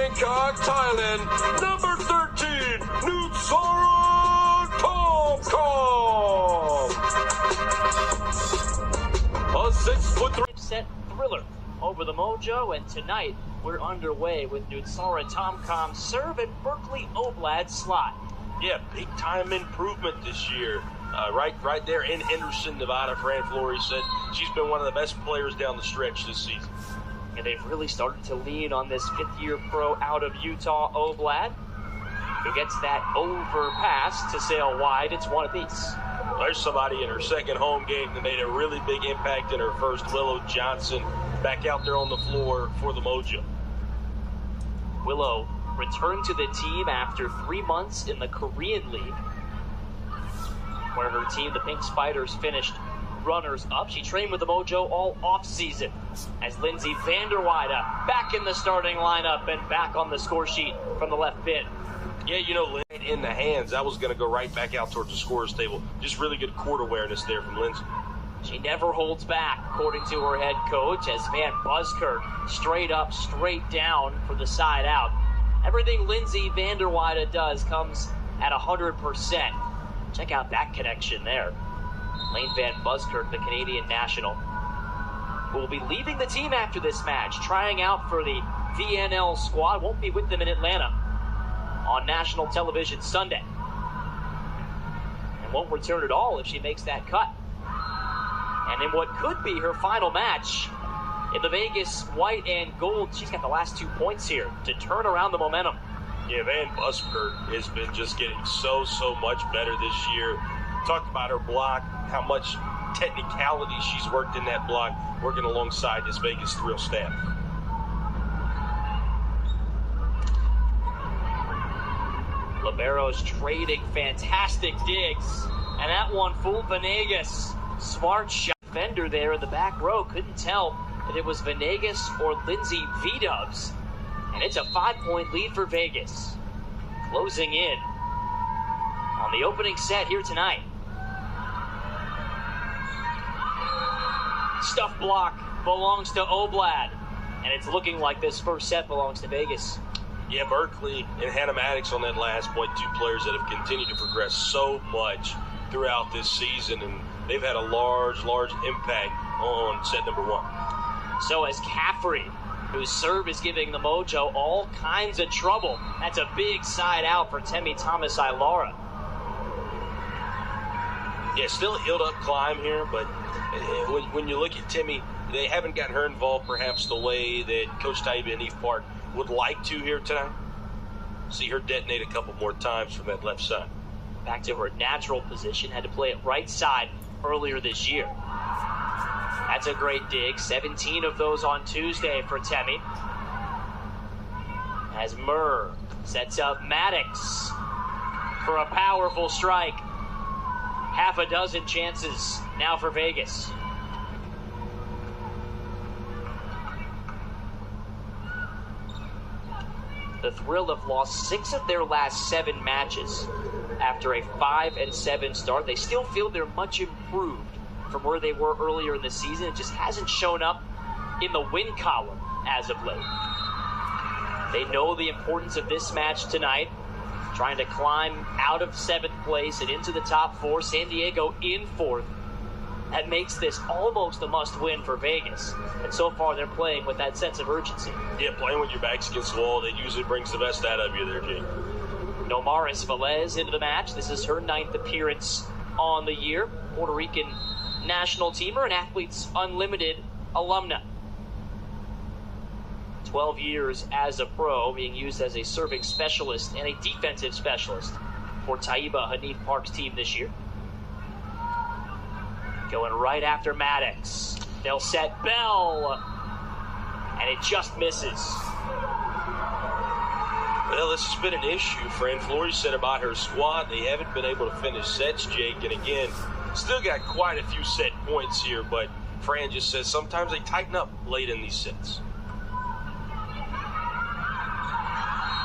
Bangkok, Thailand, number 13, Nutsara Tomkom. A 6'3" set thriller over the Mojo, and tonight we're underway with Nutsara Tomkom's serve and Berkeley Oblad's slot. Yeah, big time improvement this year. Right there in Henderson, Nevada. Fran Flory said she's been one of the best players down the stretch this season. And they've really started to lean on this fifth-year pro out of Utah, Oblad, who gets that overpass to sail wide. It's one apiece. There's somebody in her second home game that made a really big impact in her first. Willow Johnson back out there on the floor for the Mojo. Willow returned to the team after 3 months in the Korean League, where her team, the Pink Spiders, finished runners-up. She trained with the Mojo all off-season as Lindsay Vanderweide back in the starting lineup and back on the score sheet from the left pin. Yeah, you know, in the hands, that was going to go right back out towards the scorer's table. Just really good court awareness there from Lindsay. She never holds back, according to her head coach, as Van Buskirk straight up, straight down for the side out. Everything Lindsay Vanderweide does comes at 100%. Check out that connection there. Lane Van Buskirk, the Canadian national, who will be leaving the team after this match, trying out for the VNL squad. Won't be with them in Atlanta on national television Sunday, and won't return at all if she makes that cut. And in what could be her final match in the Vegas white and gold, she's got the last 2 points here to turn around the momentum. Yeah, Van Buskirk has been just getting so much better this year. Talked about her block, how much technicality she's worked in that block, working alongside this Vegas Thrill staff. Libero's trading fantastic digs, and that one fooled Venegas. Smart shot. Defender there in the back row couldn't tell if it was Venegas or Lindsay V-Dubs, and it's a 5-point lead for Vegas, closing in on the opening set here tonight. Stuff block belongs to Oblad, and it's looking like this first set belongs to Vegas. Yeah, Berkeley and Hannah Maddox on that last point, two players that have continued to progress so much throughout this season, and they've had a large impact on set number one. So as Caffrey, whose serve is giving the Mojo all kinds of trouble. That's a big side out for Temi Thomas-Ilara. Yeah, still a heeled up climb here, but when you look at Timmy, they haven't gotten her involved perhaps the way that Coach Taiba and Eve Park would like to here tonight. See her detonate a couple more times from that left side. Back to her natural position, had to play it right side earlier this year. That's a great dig. 17 of those on Tuesday for Temi. As Murr sets up Maddox for a powerful strike. Half a dozen chances now for Vegas. The Thrill have lost 6 of their last 7 matches after a 5-7 start. They still feel they're much improved from where they were earlier in the season. It just hasn't shown up in the win column as of late. They know the importance of this match tonight, trying to climb out of 7th place and into the top 4. San Diego in 4th. That makes this almost a must-win for Vegas. And so far, they're playing with that sense of urgency. Yeah, playing with your backs against the wall, that usually brings the best out of you there, Jake. Nomaris Velez into the match. This is her 9th appearance on the year. Puerto Rican national teamer and Athletes Unlimited alumna. 12 years as a pro, being used as a serving specialist and a defensive specialist for Taiba Hanif Park's team this year. Going right after Maddox. They'll set Bell, and it just misses. Well, this has been an issue. Fran Flory said about her squad, they haven't been able to finish sets, Jake. And again, still got quite a few set points here, but Fran just says sometimes they tighten up late in these sets.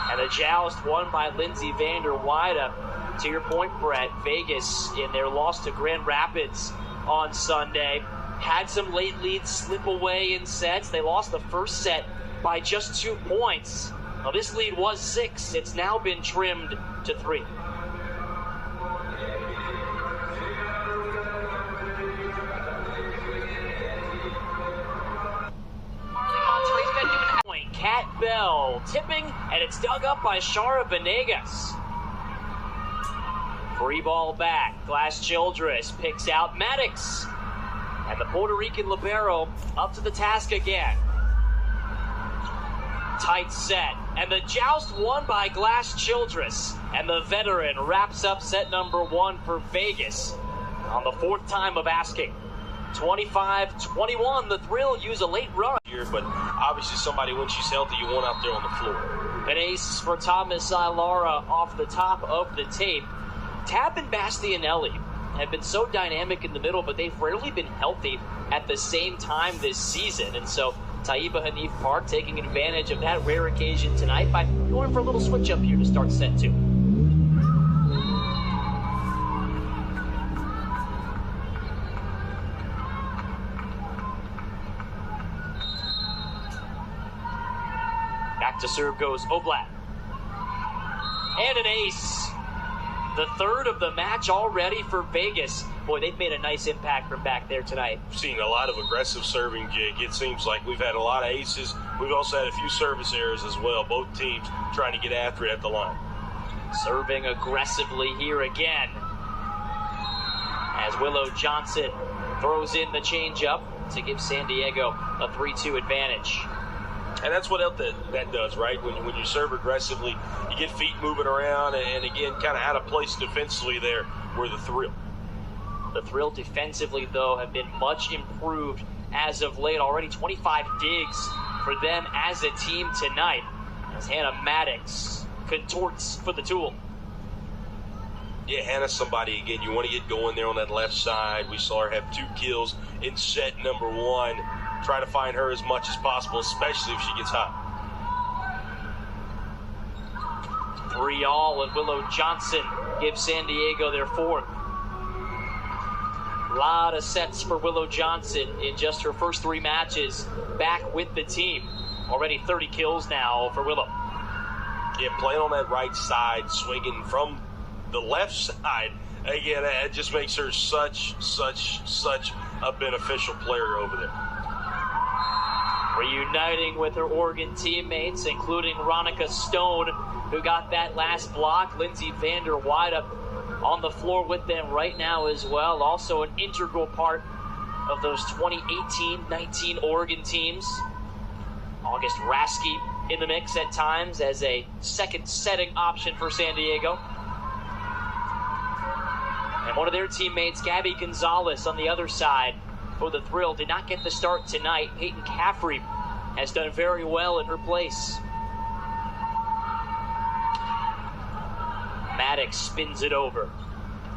And the joust won by Lindsay Vanderweide. To your point, Brett, Vegas in their loss to Grand Rapids on Sunday had some late leads slip away in sets. They lost the first set by just 2 points. Well, this lead was 6. It's now been trimmed to 3. Cat Bell tipping, and it's dug up by Shara Venegas. Free ball back. Glass Childress picks out Maddox. And the Puerto Rican libero up to the task again. Tight set. And the joust won by Glass Childress. And the veteran wraps up set number 1 for Vegas on the 4th time of asking. 25-21, the Thrill use a late run. Here, but obviously somebody, when she's healthy, you want out there on the floor. An ace for Thomas Ilara off the top of the tape. Tab and Bastianelli have been so dynamic in the middle, but they've rarely been healthy at the same time this season. And so Taiba Hanif Park taking advantage of that rare occasion tonight by going for a little switch up here to start set 2. Back to serve goes Oblat. And an ace. The 3rd of the match already for Vegas. Boy, they've made a nice impact from back there tonight. We've seen a lot of aggressive serving, Jake. It seems like we've had a lot of aces. We've also had a few service errors as well. Both teams trying to get after it at the line. Serving aggressively here again. As Willow Johnson throws in the changeup to give San Diego a 3-2 advantage. And that's what else that does, right? When you serve aggressively, you get feet moving around, and again, kind of out of place defensively there were the Thrill. The Thrill defensively, though, have been much improved as of late. Already 25 digs for them as a team tonight. As Hannah Maddox contorts for the tool. Yeah, Hannah's somebody, again, you want to get going there on that left side. We saw her have 2 kills in set number 1. Try to find her as much as possible, especially if she gets hot. 3-all, and Willow Johnson gives San Diego their 4th. A lot of sets for Willow Johnson in just her first 3 matches back with the team. Already 30 kills now for Willow. Yeah, playing on that right side, swinging from the left side. Again, it just makes her such a beneficial player over there. Reuniting with her Oregon teammates, including Ronica Stone, who got that last block. Lindsay Vander Weyde on the floor with them right now as well. Also an integral part of those 2018-19 Oregon teams. August Raskey in the mix at times as a second setting option for San Diego. And one of their teammates, Gabby Gonzalez, on the other side for the Thrill, did not get the start tonight. Peyton Caffrey has done very well in her place. Maddox spins it over.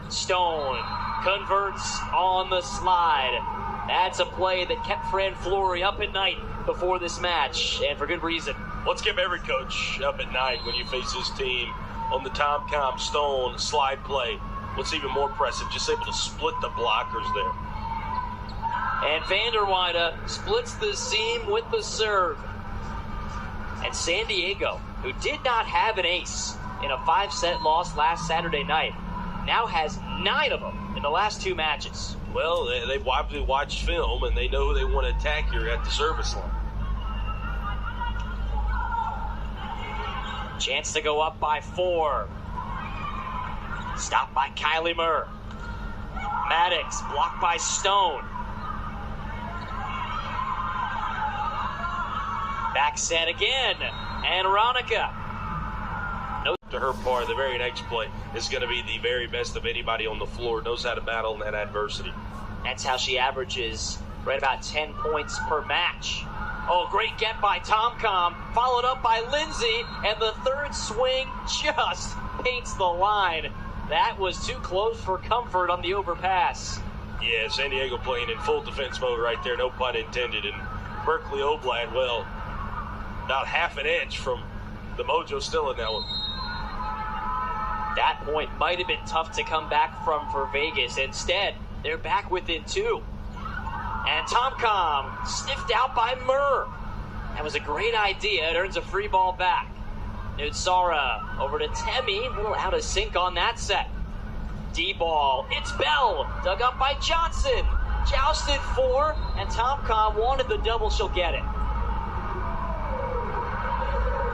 Stone converts on the slide. That's a play that kept Fran Flory up at night before this match, and for good reason. Let's give every coach up at night when you face his team on the Tom-Com Stone slide play. What's even more impressive, just able to split the blockers there. And Vander Weyde splits the seam with the serve. And San Diego, who did not have an ace in a 5-set loss last Saturday night, now has 9 of them in the last 2 matches. Well, they've obviously watched film, and they know who they want to attack here at the service line. Chance to go up by 4. Stopped by Kylie Murr. Maddox blocked by Stone. Back set again. And Ronica. To her part, the very next play is going to be the very best of anybody on the floor. Knows how to battle in that adversity. That's how she averages right about 10 points per match. Oh, great get by Tom-Com, followed up by Lindsay, and the third swing just paints the line. That was too close for comfort on the overpass. Yeah, San Diego playing in full defense mode right there, no pun intended. And Berkeley Oblad, well, about half an inch from the mojo still in that one. That point might have been tough to come back from for Vegas. Instead, they're back within 2. And Tom-Com sniffed out by Murr. That was a great idea. It earns a free ball back. Nutsara over to Temi, a little out of sync on that set. D-ball, it's Bell, dug up by Johnson. Jousted for, and Tomcom wanted the double, she'll get it.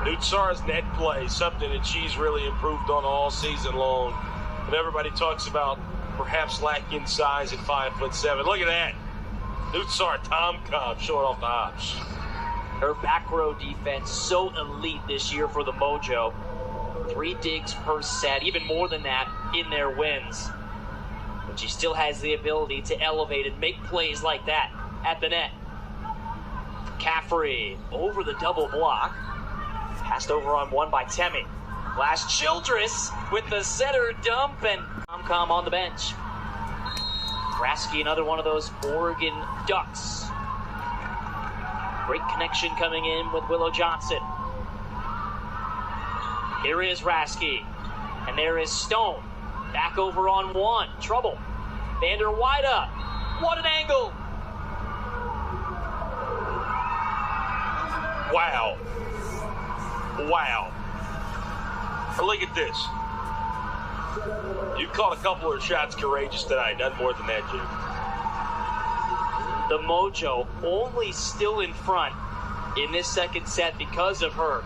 Nutsara's net play, something that she's really improved on all season long. And everybody talks about perhaps lacking size at 5'7". Look at that. Nutsara Tomcom showing off the hops. Her back row defense so elite this year for the Mojo. 3 digs per set, even more than that in their wins. But she still has the ability to elevate and make plays like that at the net. Caffrey over the double block. Passed over on one by Temi. Last Childress with the center dump and Tomcom on the bench. Rasky, another one of those Oregon Ducks. Great connection coming in with Willow Johnson. Here is Rasky. And there is Stone. Back over on one. Trouble. Vander Wyda. What an angle. Wow. Wow. Look at this. You caught a couple of shots courageous tonight. Nothing more than that, Jim. The Mojo only still in front in this second set because of her.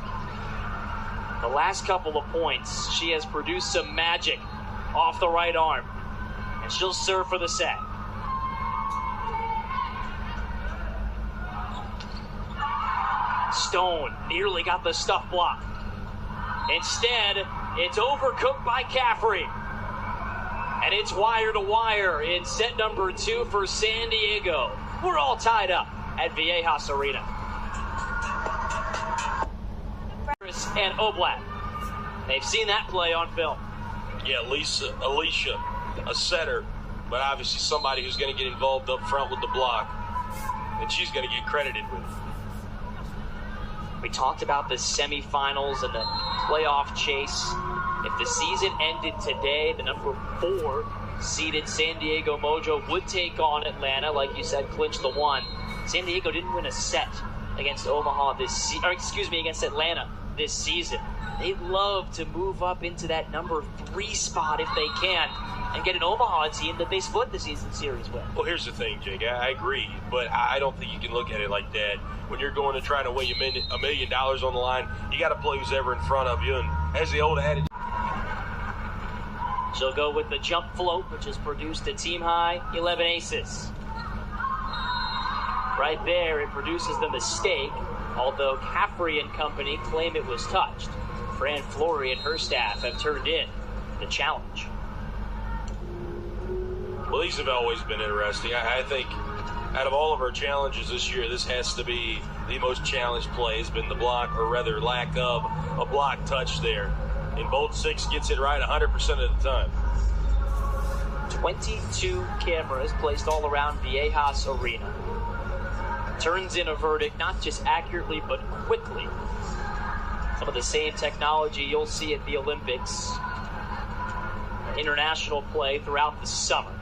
The last couple of points, she has produced some magic off the right arm. And she'll serve for the set. Stone nearly got the stuff block. Instead, it's overcooked by Caffrey. And it's wire to wire in set number 2 for San Diego. We're all tied up at Viejas Arena. And Oblak. They've seen that play on film. Yeah, Alicia, a setter, but obviously somebody who's going to get involved up front with the block, and she's going to get credited with it. We talked about the semifinals and the playoff chase. If the season ended today, the number 4 seeded San Diego Mojo would take on Atlanta, like you said, clinch the 1. San Diego didn't win a set against against Atlanta this season. They'd love to move up into that number 3 spot if they can and get an Omaha team that they split the season series with. Well, here's the thing, Jake. I agree, but I don't think you can look at it like that. When you're going to try to win $1 million on the line, you got to play who's ever in front of you. And as the old adage, she'll go with the jump float, which has produced a team-high 11 aces. Right there, it produces the mistake, although Caffrey and company claim it was touched. Fran Flory and her staff have turned in the challenge. Well, these have always been interesting. I think out of all of our challenges this year, this has to be the most challenged play. Has been the block, or rather lack of a block touch there. And both 6 gets it right 100% of the time. 22 cameras placed all around Viejas Arena. Turns in a verdict not just accurately but quickly. Some of the same technology you'll see at the Olympics. International play throughout the summer.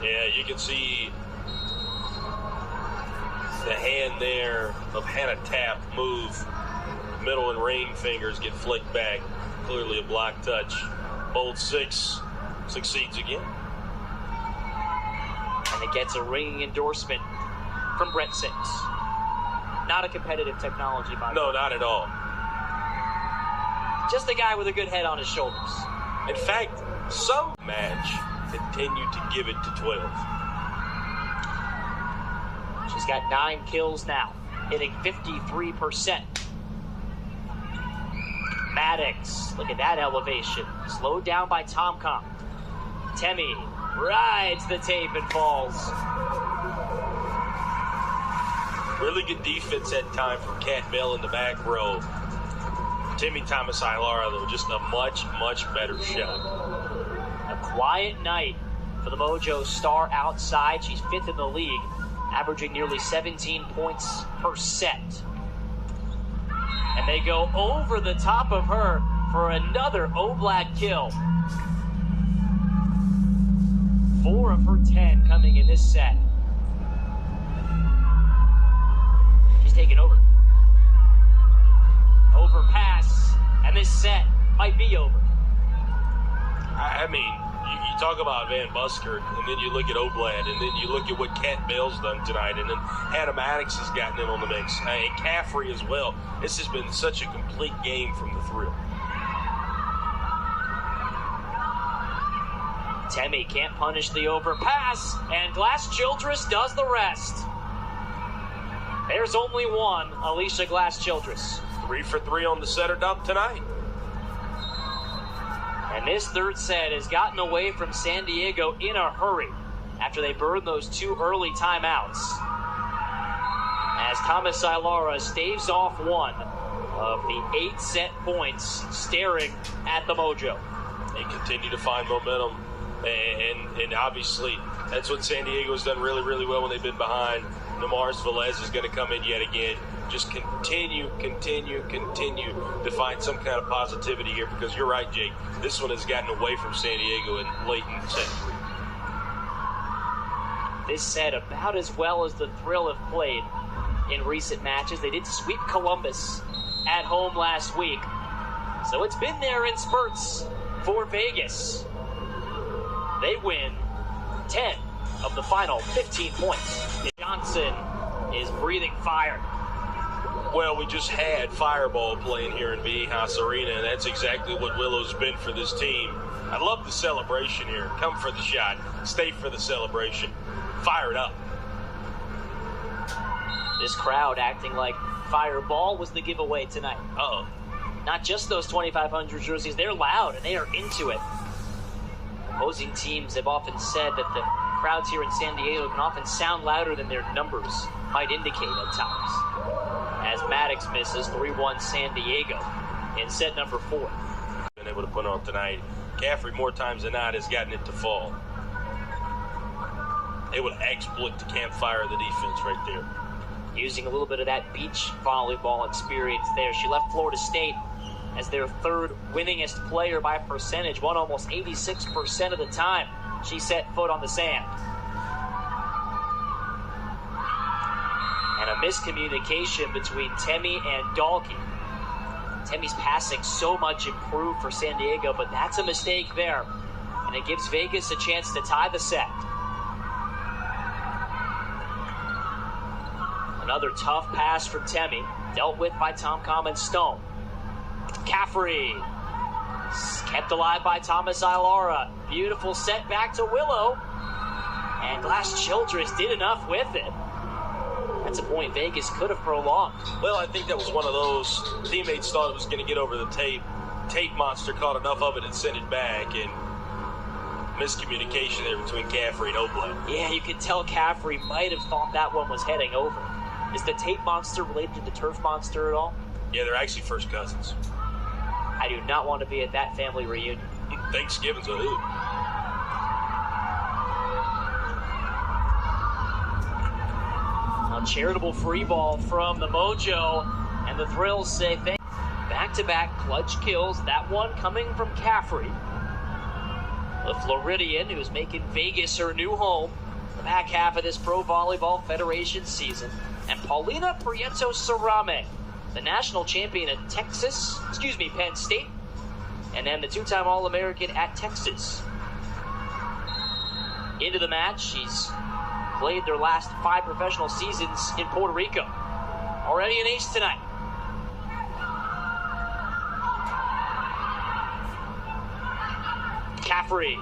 Yeah, you can see the hand there of Hannah Tapp move. Middle and ring fingers get flicked back. Clearly a block touch. Both 6 succeeds again. And it gets a ringing endorsement from Brett Six. Not a competitive technology, by the way. No, not at all. Just a guy with a good head on his shoulders. In fact, some match continue to give it to 12. She's got 9 kills now, hitting 53%. Maddox, look at that elevation. Slowed down by Tomcom. Temi rides the tape and falls. Really good defense that time from Kat Bell in the back row. Temi Thomas Ailara, though, just a much, much better shot. A quiet night for the Mojo star outside. She's 5th in the league, averaging nearly 17 points per set. And they go over the top of her for another Oblak kill. 4 of her 10 coming in this set. She's taking over. Overpass. set might be over. I mean, you talk about Van Buskirk, and then you look at Oblad, and then you look at what Cat Bell's done tonight, and then Adam Maddox has gotten in on the mix, and Caffrey as well. This has been such a complete game from the thrill. Temi can't punish the overpass, and Glass Childress does the rest. There's only one, Alicia Glass Childress. 3 for 3 on the setter dump tonight. And this third set has gotten away from San Diego in a hurry after they burned those 2 early timeouts. As Thomas Ilara staves off one of the 8 set points staring at the Mojo. They continue to find momentum, and obviously that's what San Diego's done really, really well when they've been behind. Namars Velez is going to come in yet again. Just continue to find some kind of positivity here, because you're right, Jake. This one has gotten away from San Diego in late in set 3. This set about as well as the Thrill have played in recent matches. They did sweep Columbus at home last week, so it's been there in spurts for Vegas. They win 10 of the final 15 points. Johnson is breathing fire. Well, we just had Fireball playing here in Viejas Arena, and that's exactly what Willow's been for this team. I love the celebration here. Come for the shot. Stay for the celebration. Fire it up. This crowd acting like Fireball was the giveaway tonight. Uh-oh. Not just those 2,500 jerseys. They're loud, and they are into it. Opposing teams have often said that the crowds here in San Diego can often sound louder than their numbers might indicate at times. As Maddox misses 3-1 San Diego in set number 4. Been able to put on tonight. Caffrey, more times than not, has gotten it to fall. Able to exploit the campfire of the defense right there. Using a little bit of that beach volleyball experience there. She left Florida State as their 3rd winningest player by percentage. Won almost 86% of the time she set foot on the sand. And a miscommunication between Temi and Dalkey. Temi's passing so much improved for San Diego, but that's a mistake there. And it gives Vegas a chance to tie the set. Another tough pass from Temi, dealt with by Tom Commons Stone. Caffrey, kept alive by Thomas Ilara. Beautiful set back to Willow. And Glass Childress did enough with it. That's a point Vegas could have prolonged. Well, I think that was one of those teammates thought it was going to get over the tape. Tape monster caught enough of it and sent it back, and miscommunication there between Caffrey and Oblad. Yeah, you could tell Caffrey might have thought that one was heading over. Is the tape monster related to the turf monster at all? Yeah, they're actually first cousins. I do not want to be at that family reunion. Thanksgiving's a hoot. A charitable free ball from the Mojo, and the Thrills say thank. Back-to-back clutch kills, that one coming from Caffrey. The Floridian, who's making Vegas her new home the back half of this Pro Volleyball Federation season. And Paulina Prieto-Cerame, the national champion at Penn State, and then the 2-time All-American at Texas. Into the match, she's played their last 5 professional seasons in Puerto Rico. Already an ace tonight. Caffrey.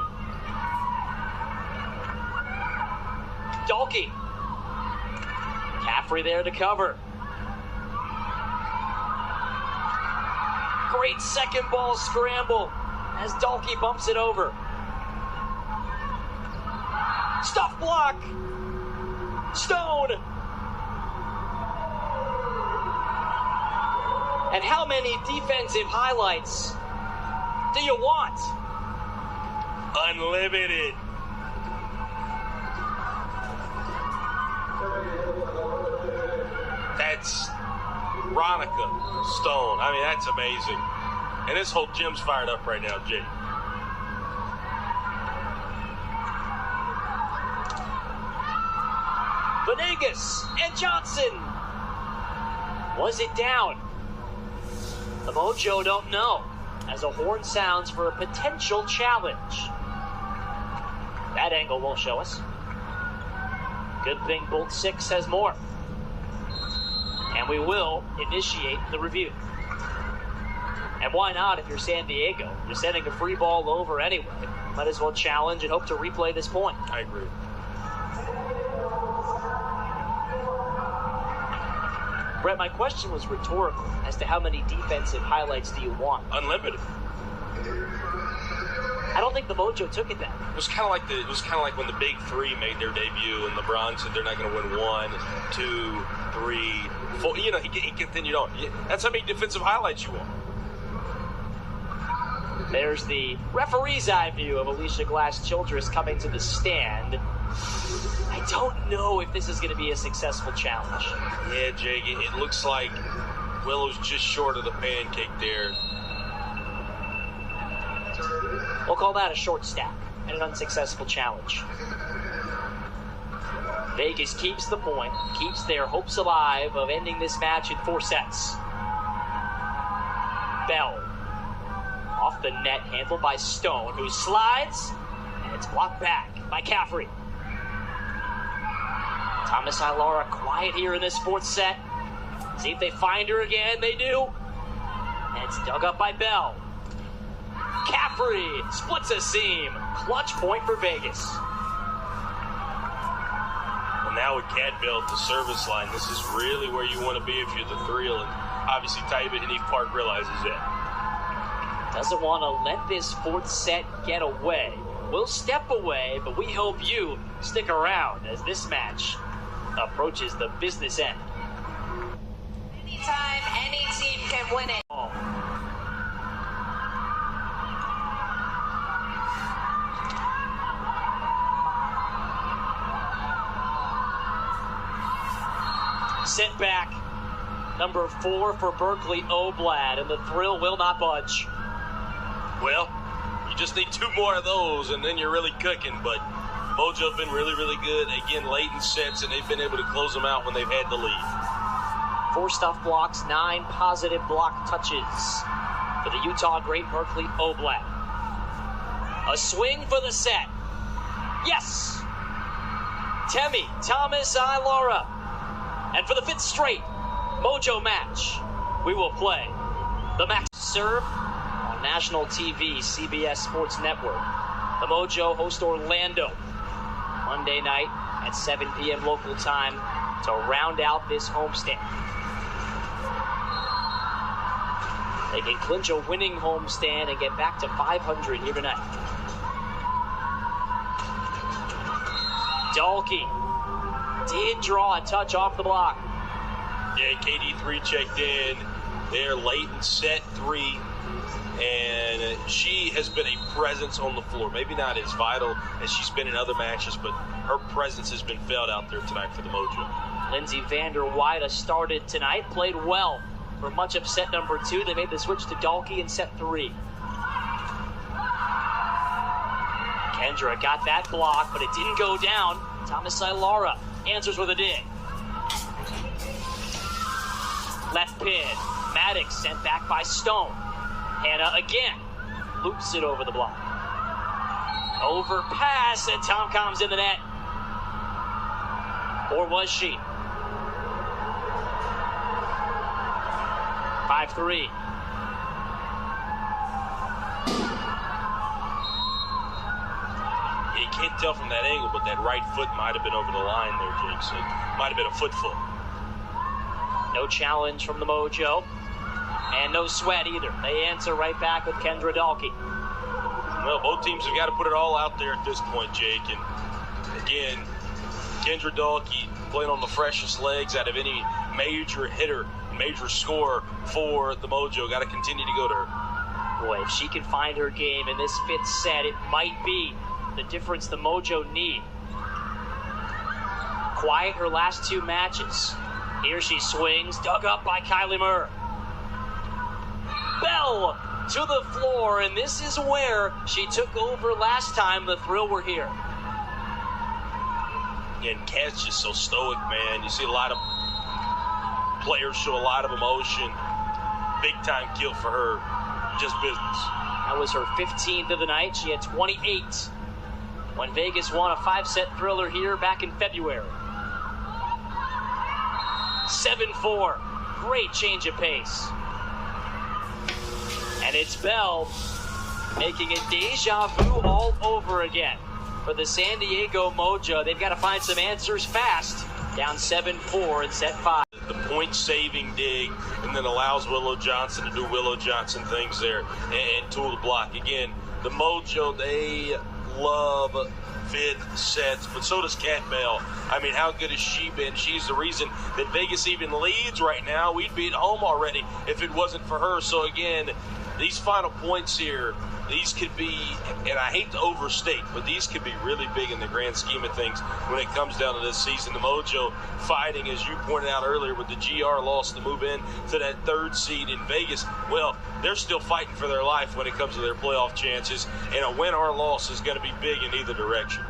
Dalkey. Caffrey there to cover. Great second ball scramble as Dalkey bumps it over. Stuff block. Stone. And how many defensive highlights do you want? Unlimited. That's Ronica Stone. I mean, that's amazing. And this whole gym's fired up right now, Jay. Venegas and Johnson. Was it down? The Mojo don't know. as a horn sounds for a potential challenge. That angle won't show us. Good thing Bolt 6 has more. And we will initiate the review. And why not if you're San Diego? You're sending a free ball over anyway. Might as well challenge and hope to replay this point. I agree. Brett, my question was rhetorical as to how many defensive highlights do you want? Unlimited. I don't think the Mojo took it that. It was kind of like when the Big Three made their debut, and LeBron said they're not going to win 1, 2, 3, 4. You know, he continued on. That's how many defensive highlights you want. There's the referee's eye view of Alicia Glass-Childress coming to the stand. I don't know if this is going to be a successful challenge. Yeah, Jake, it looks like Willow's just short of the pancake there. We'll call that a short stack and an unsuccessful challenge. Vegas keeps the point, keeps their hopes alive of ending this match in 4 sets. Bell. Off the net, handled by Stone, who slides, and it's blocked back by Caffrey. Thomas Ilara quiet here in this 4th set. See if they find her again. They do. And it's dug up by Bell. Caffrey splits a seam. Clutch point for Vegas. Well, now with Cadbell at the service line, this is really where you want to be if you're the Thrill. And obviously, Tybee and Eve Park realizes that. Doesn't want to let this 4th set get away. We'll step away, but we hope you stick around as this match approaches the business end. Anytime, any team can win it. Sent back. Number 4 for Berkeley Oblad, and the Thrill will not budge. Well, you just need 2 more of those, and then you're really cooking. But Mojo have been really, really good. Again, late in sets, and they've been able to close them out when they've had the lead. 4 stuff blocks, 9 positive block touches for the Utah great Berkeley Oblad. A swing for the set. Yes! Temi Thomas Ilara. And for the 5th straight Mojo match, we will play the max serve on national TV, CBS Sports Network. The Mojo host Orlando Monday night at 7 p.m. local time to round out this homestand. They can clinch a winning homestand and get back to 500 here tonight. Dalkey did draw a touch off the block. Yeah, KD3 checked in. They're late in set 3. And she has been a presence on the floor. Maybe not as vital as she's been in other matches, but her presence has been felt out there tonight for the Mojo. Lindsay Vander Weyde started tonight, played well for much of set number 2. They made the switch to Dalkey in set 3. Kendra got that block, but it didn't go down. Thomas Ilara answers with a dig. Left pin. Maddox sent back by Stone. Hannah again loops it over the block. Overpass, and Tomcom's in the net. Or was she? 5-3. You can't tell from that angle, but that right foot might have been over the line there, Jake. So it might have been a foot. No challenge from the Mojo. And no sweat either. They answer right back with Kendra Dalkey. Well, both teams have got to put it all out there at this point, Jake. And again, Kendra Dalkey playing on the freshest legs out of any major hitter, major scorer for the Mojo. Got to continue to go to her. Boy, if she can find her game in this 5th set, it might be the difference the Mojo need. Quiet her last 2 matches. Here she swings, dug up by Kylie Murr. Bell to the floor, and this is where she took over last time the Thrill were here. And Kat's just so stoic, man. You see a lot of players show a lot of emotion. Big time kill for her. just business. That was her 15th of the night. She had 28 when Vegas won a 5-set thriller here back in February. 7-4. Great change of pace. And it's Bell making it deja vu all over again. For the San Diego Mojo, they've got to find some answers fast. Down 7-4 in set 5. The point-saving dig, and then allows Willow Johnson to do Willow Johnson things there and tool the block. Again, the Mojo, they love fifth sets, but so does Kat Bell. I mean, how good has she been? She's the reason that Vegas even leads right now. We'd be at home already if it wasn't for her. So again, these final points here, these could be, and I hate to overstate, but these could be really big in the grand scheme of things when it comes down to this season. The Mojo fighting, as you pointed out earlier, with the GR loss to move in to that third seed in Vegas. Well, they're still fighting for their life when it comes to their playoff chances, and a win or loss is going to be big in either direction.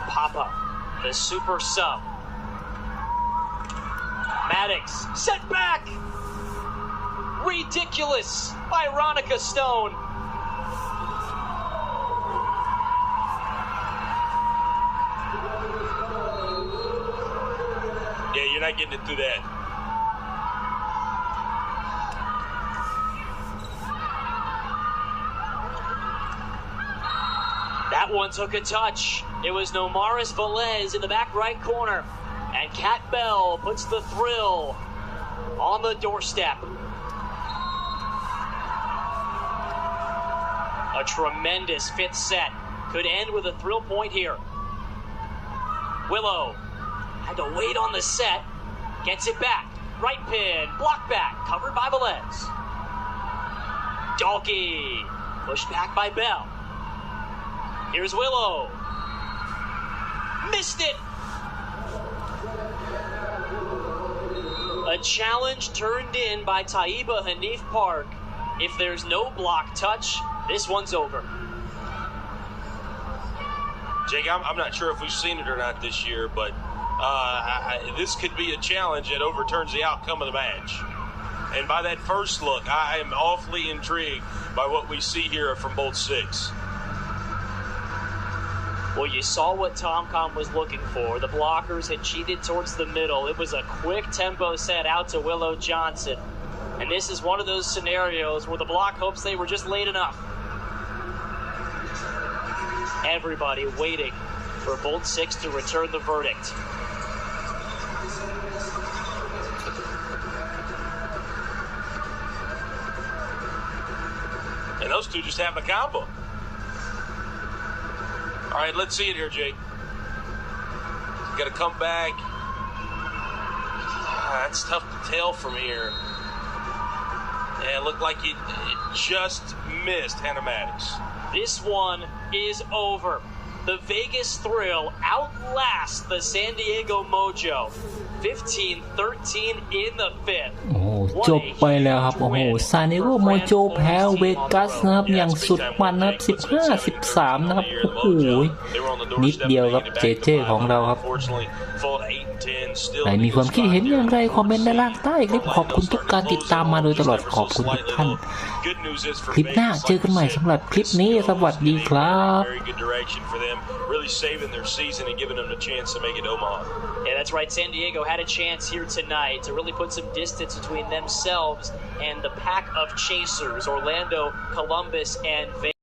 Papa, the super sub. Maddox, set back! Ridiculous by Ronica Stone. Yeah, you're not getting it through that. That one took a touch. It was Nomaris Velez in the back right corner. And Kat Bell puts the thrill on the doorstep. A tremendous fifth set. Could end with a thrill point here. Willow had to wait on the set. Gets it back. Right pin. Block back. Covered by Velez. Dalkey. Pushed back by Bell. Here's Willow. Missed it. A challenge turned in by Taiba Hanif Park. If there's no block touch, this one's over. Jake, I'm not sure if we've seen it or not this year, but this could be a challenge that overturns the outcome of the match. And by that first look, I am awfully intrigued by what we see here from both six. Well, you saw what Tomcom was looking for. The blockers had cheated towards the middle. It was a quick tempo set out to Willow Johnson. And this is one of those scenarios where the block hopes they were just late enough. Everybody waiting for both six to return the verdict. And those two just having a combo. All right, let's see it here, Jake. Got to come back. That's tough to tell from here. Yeah, it looked like it just missed Hannah Maddox. This one is over. The Vegas Thrill outlasts the San Diego Mojo. 15-13 in the fifth. โอ้โหจบไปแล้วครับโอ้โหซานดิเอโกโมโจแพ้เวกัสนะครับอย่างสุดมันนะครับ15-13นะครับโอ้โหนิดเดียวครับเจเจของเราครับไหนมีความคิดเห็นอย่างไรคอมเมนต์ด้านล่างใต้คลิปขอบคุณทุกการติดตามมาโดยตลอดขอบคุณทุกท่านคลิปหน้าเจอกันใหม่สำหรับคลิปนี้สวัสดีครับ Really saving their season and giving them a chance to make it Omaha. Yeah, that's right. San Diego had a chance here tonight to really put some distance between themselves and the pack of chasers, Orlando, Columbus, and Vegas.